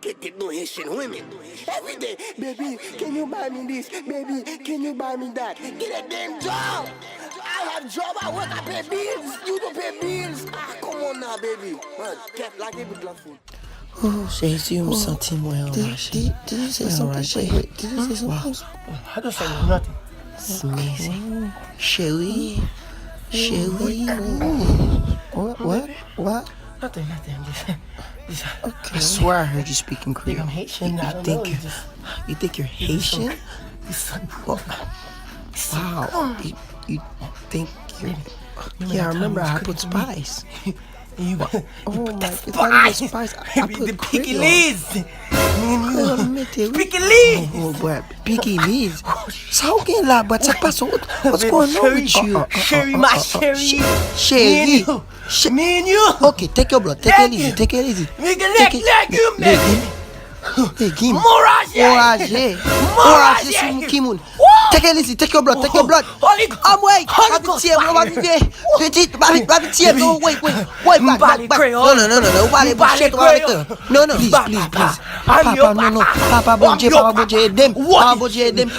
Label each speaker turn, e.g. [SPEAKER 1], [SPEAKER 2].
[SPEAKER 1] addicted to Haitian women. Every day, baby, can you buy me this? Baby, can you buy me that? Get a damn job. I have job, I work, I pay bills. You don't pay bills. Ah, come on now, baby. Man, get like every black food.
[SPEAKER 2] J'ai su me sentir moins enragé.
[SPEAKER 3] Did you say something? Wait, did you say something?
[SPEAKER 4] I don't say nothing.
[SPEAKER 2] It's amazing. Chérie. Chérie.
[SPEAKER 3] What?
[SPEAKER 4] Nothing. Just
[SPEAKER 3] Okay.
[SPEAKER 2] I swear I heard you speaking
[SPEAKER 4] I think
[SPEAKER 2] Creole.
[SPEAKER 4] I'm Haitian. I don't know.
[SPEAKER 2] You think you're Haitian? Wow. You think you're... Yeah, I remember I put spice.
[SPEAKER 4] You
[SPEAKER 3] Oh my
[SPEAKER 4] spice.
[SPEAKER 3] God, spice. I
[SPEAKER 4] The
[SPEAKER 3] put
[SPEAKER 4] picky
[SPEAKER 3] Creole.
[SPEAKER 4] leaves. Picky leaves.
[SPEAKER 2] Oh boy, picky leaves. So again, la, but what's going on with you?
[SPEAKER 4] Sherry, my Sherry.
[SPEAKER 2] Sherry.
[SPEAKER 4] Me and you.
[SPEAKER 2] Okay, take your blood. Take it easy. Take it easy.
[SPEAKER 4] We can like you, man.
[SPEAKER 2] Hey, give me.
[SPEAKER 4] Morage.
[SPEAKER 2] Orage, Kimoun. Take it easy. Take your blood. Take your blood.
[SPEAKER 4] Holy God.
[SPEAKER 2] I'm wait. Wait. No, please. Papa, no. Papa, bon Dieu, aide them.